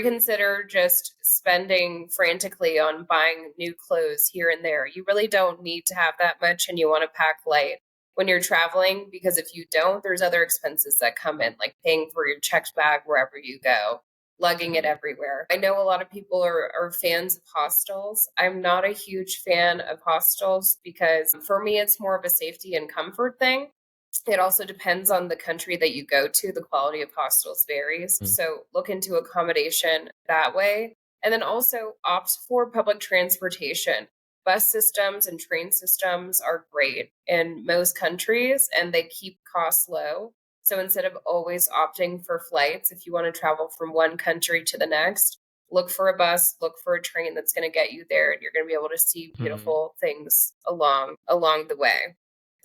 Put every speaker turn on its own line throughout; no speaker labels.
reconsider just spending frantically on buying new clothes here and there. You really don't need to have that much, and you want to pack light when you're traveling, because if you don't, there's other expenses that come in, like paying for your checked bag wherever you go, lugging it everywhere. I know a lot of people are fans of hostels. I'm not a huge fan of hostels because for me, it's more of a safety and comfort thing. It also depends on the country that you go to. The quality of hostels varies. So look into accommodation that way. And then also opt for public transportation. Bus systems and train systems are great in most countries, and they keep costs low. So instead of always opting for flights, if you want to travel from one country to the next, look for a bus, look for a train that's going to get you there, and you're going to be able to see beautiful things along the way.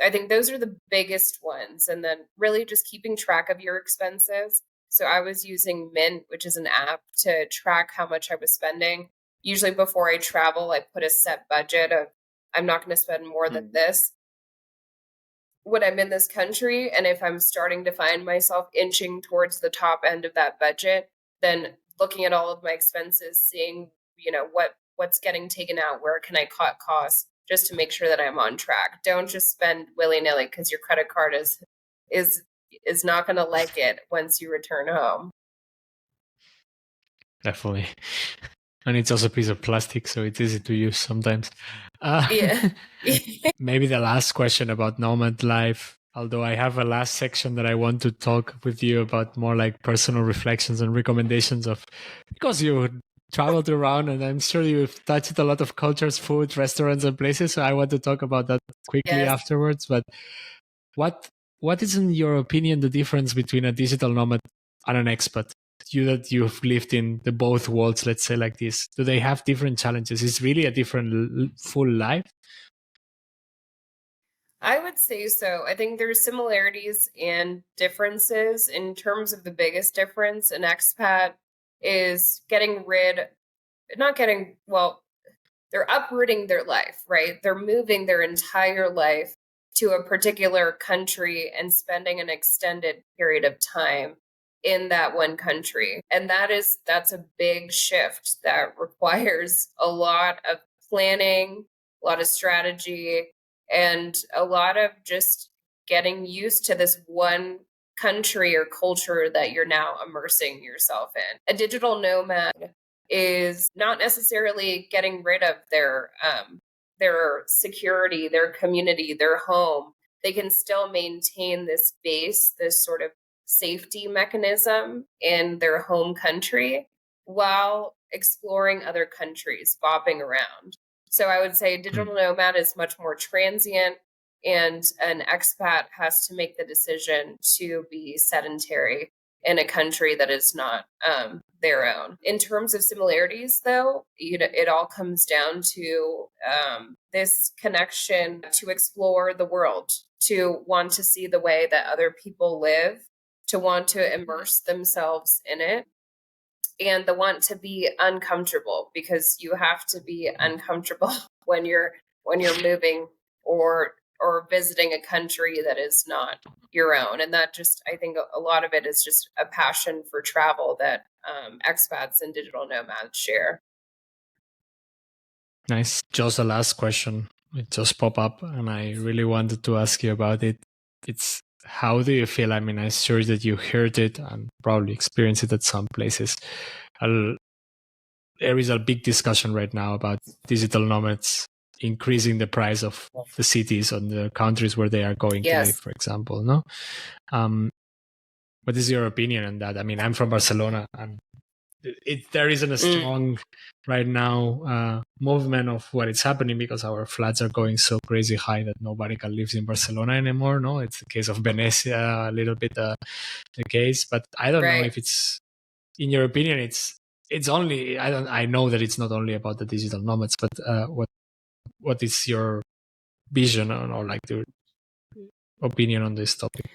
I think those are the biggest ones. And then really just keeping track of your expenses. So I was using Mint, which is an app to track how much I was spending. Usually before I travel, I put a set budget of I'm not going to spend more than this when I'm in this country. And if I'm starting to find myself inching towards the top end of that budget, then looking at all of my expenses, seeing, what's getting taken out, where can I cut costs, just to make sure that I'm on track. Don't just spend willy-nilly because your credit card is not going to like it once you return home.
Definitely. And it's also a piece of plastic, so it's easy to use sometimes.
Yeah.
Maybe the last question about nomad life, although I have a last section that I want to talk with you about more like personal reflections and recommendations of, because you traveled around and I'm sure you've touched a lot of cultures, food, restaurants and places. So I want to talk about that quickly afterwards. But what is, in your opinion, the difference between a digital nomad and an expat? You've lived in the both worlds, let's say like this. Do they have different challenges? Is really a different full life?
I would say so. I think there's similarities and differences. In terms of the biggest difference, an expat is they're uprooting their life, right? They're moving their entire life to a particular country and spending an extended period of time in that one country. And that's a big shift that requires a lot of planning, a lot of strategy, and a lot of just getting used to this one country or culture that you're now immersing yourself in. A digital nomad is not necessarily getting rid of their security, their community, their home. They can still maintain this base, this sort of safety mechanism in their home country while exploring other countries, bopping around. So I would say a digital nomad is much more transient, and an expat has to make the decision to be sedentary in a country that is not their own. In terms of similarities, though, it all comes down to this connection to explore the world, to want to see the way that other people live, to want to immerse themselves in it, and the want to be uncomfortable, because you have to be uncomfortable when you're moving or visiting a country that is not your own. And that just, I think a lot of it is just a passion for travel that expats and digital nomads share.
Nice. Just a last question. It just popped up and I really wanted to ask you about it. It's, how do you feel? I mean, I'm sure that you heard it and probably experienced it at some places. There is a big discussion right now about digital nomads increasing the price of the cities and the countries where they are going to live, for example. No, what is your opinion on that? I mean, I'm from Barcelona, and there isn't a strong right now movement of what is happening, because our flats are going so crazy high that nobody can live in Barcelona anymore. No, it's the case of Venezia, a little bit the case, but I don't know if it's, in your opinion, it's only, I know that it's not only about the digital nomads, but what is your vision on, or like the opinion on this topic?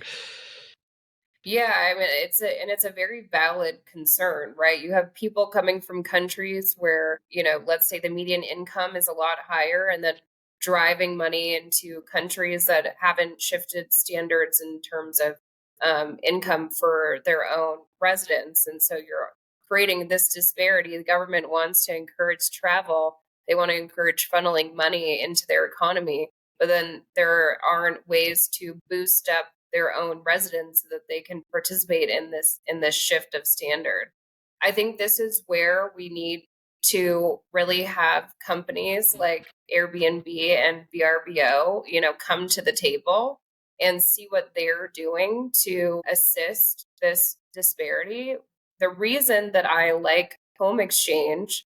Yeah, I mean, it's a very valid concern, right? You have people coming from countries where, let's say the median income is a lot higher, and then driving money into countries that haven't shifted standards in terms of income for their own residents. And so you're creating this disparity. The government wants to encourage travel. They want to encourage funneling money into their economy, but then there aren't ways to boost up their own residents so that they can participate in this shift of standard. I think this is where we need to really have companies like Airbnb and VRBO, come to the table and see what they're doing to assist this disparity. The reason that I like home exchange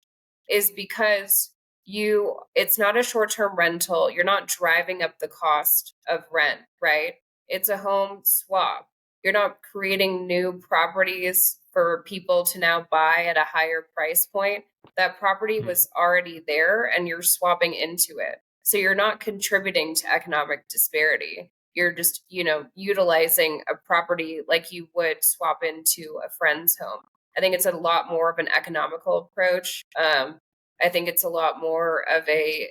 is because it's not a short-term rental. You're not driving up the cost of rent, right? It's a home swap. You're not creating new properties for people to now buy at a higher price point. That property was already there and you're swapping into it. So you're not contributing to economic disparity. You're just, utilizing a property like you would swap into a friend's home. I think it's a lot more of an economical approach. I think it's a lot more of a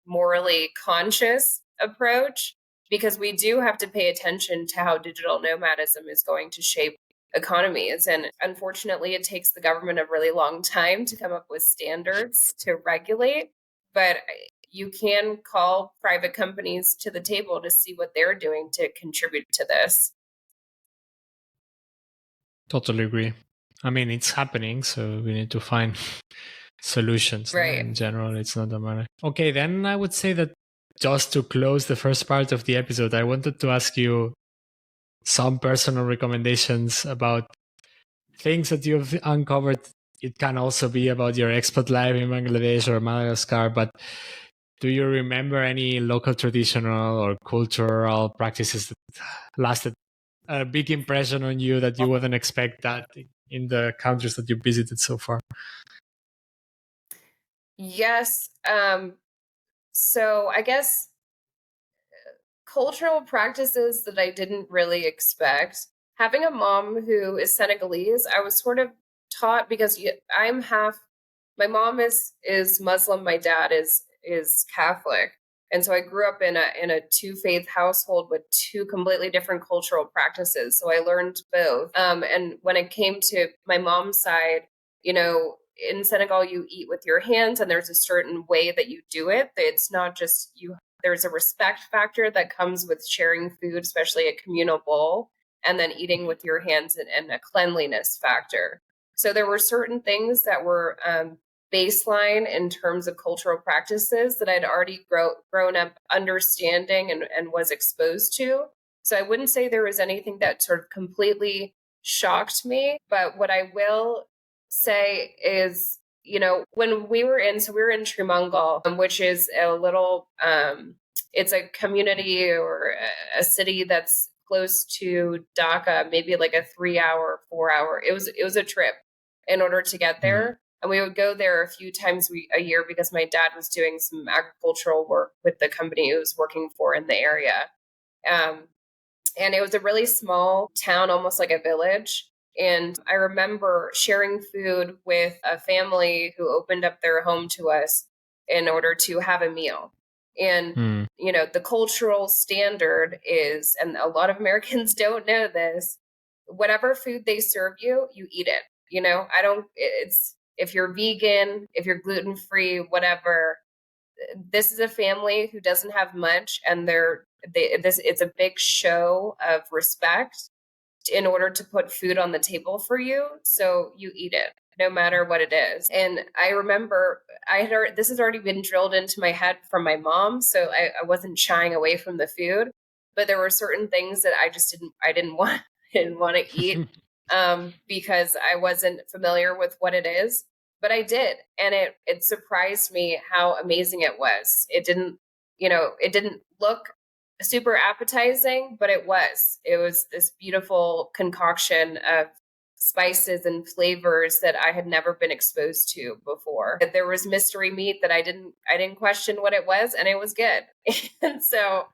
morally conscious approach, because we do have to pay attention to how digital nomadism is going to shape economies. And unfortunately, it takes the government a really long time to come up with standards to regulate. But you can call private companies to the table to see what they're doing to contribute to this.
Totally agree. I mean, it's happening, so we need to find solutions.
Right.
In general, it's not a matter. Okay, then I would say that just to close the first part of the episode, I wanted to ask you some personal recommendations about things that you've uncovered. It can also be about your expat life in Bangladesh or Madagascar, but do you remember any local traditional or cultural practices that lasted a big impression on you that you wouldn't expect that in the countries that you visited so far?
Yes. So I guess cultural practices that I didn't really expect. Having a mom who is Senegalese, I was sort of taught, because I'm half. My mom is Muslim. My dad is Catholic, and so I grew up in a two faith household with two completely different cultural practices. So I learned both. And when it came to my mom's side, in Senegal, you eat with your hands, and there's a certain way that you do it. It's not just you. There's a respect factor that comes with sharing food, especially a communal bowl, and then eating with your hands, and a cleanliness factor. So there were certain things that were baseline in terms of cultural practices that I'd already grown up understanding and was exposed to. So I wouldn't say there was anything that sort of completely shocked me. But what I will say is, when we were in Trimangal, which is a little, it's a community or a city that's close to Dhaka, maybe like a 3-hour, 4-hour. It was a trip in order to get there. And we would go there a few times a year because my dad was doing some agricultural work with the company he was working for in the area. And it was a really small town, almost like a village. And I remember sharing food with a family who opened up their home to us in order to have a meal. And, the cultural standard is, and a lot of Americans don't know this, whatever food they serve you, you eat it. If you're vegan, if you're gluten-free, whatever, this is a family who doesn't have much, and it's a big show of respect in order to put food on the table for you. So you eat it, no matter what it is. And I remember this has already been drilled into my head from my mom. So I wasn't shying away from the food, but there were certain things that I didn't want to eat because I wasn't familiar with what it is. But I did, and it surprised me how amazing it was. It didn't look super appetizing, but it was this beautiful concoction of spices and flavors that I had never been exposed to before. There was mystery meat that I didn't question what it was, and it was good. And so,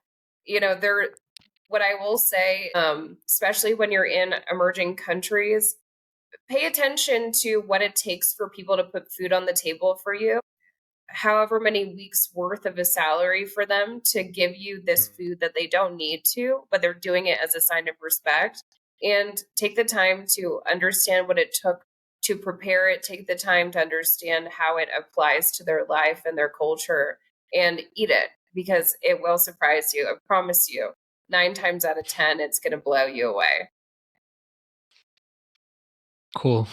what I will say, especially when you're in emerging countries, pay attention to what it takes for people to put food on the table for you. However many weeks worth of a salary for them to give you this food that they don't need to, but they're doing it as a sign of respect. And take the time to understand what it took to prepare it, take the time to understand how it applies to their life and their culture, and eat it, because it will surprise you. I promise you. 9 times out of 10, it's going to blow you away.
Cool.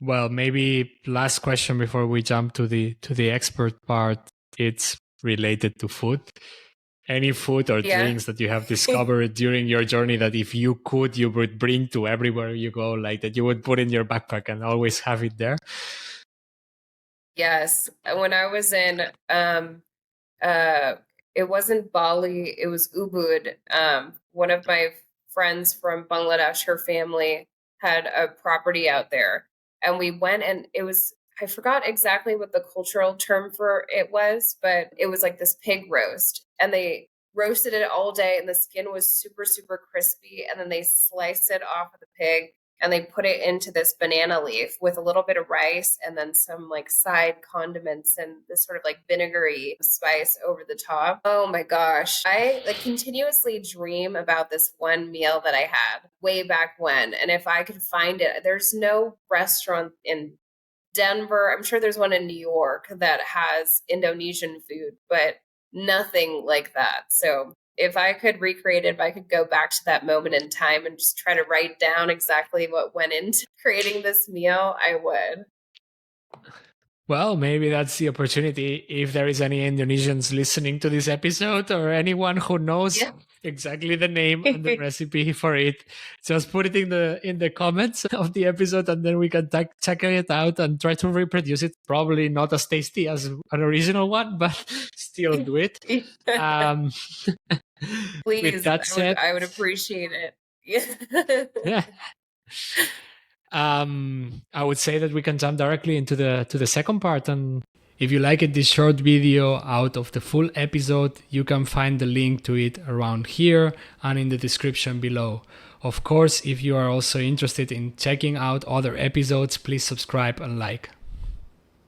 Well, maybe last question before we jump to the expert part. It's related to food. Any food or
Yeah.
drinks that you have discovered during your journey that if you could, you would bring to everywhere you go, like that you would put in your backpack and always have it there?
Yes. When I was in uh it wasn't Bali, it was Ubud. One of my friends from Bangladesh, her family had a property out there. And we went, and it was, I forgot exactly what the cultural term for it was, but it was like this pig roast. And they roasted it all day, and the skin was super, super crispy. And then they sliced it off of the pig and they put it into this banana leaf with a little bit of rice and then some like side condiments and this sort of like vinegary spice over the top. Oh my gosh. I like continuously dream about this one meal that I had way back when. And if I could find it, there's no restaurant in Denver. I'm sure there's one in New York that has Indonesian food, but nothing like that. So if I could recreate it, if I could go back to that moment in time and just try to write down exactly what went into creating this meal, I would.
Well, maybe that's the opportunity. If there is any Indonesians listening to this episode or anyone who knows
Yeah.
exactly the name and the recipe for it, just put it in the comments of the episode, and then we can check it out and try to reproduce it. Probably not as tasty as an original one, but still do it. Um, with
Please,
that said,
I would appreciate it. Yeah.
yeah. I would say that we can jump directly into the second part. And if you liked this short video out of the full episode, you can find the link to it around here and in the description below. Of course, if you are also interested in checking out other episodes, please subscribe and like.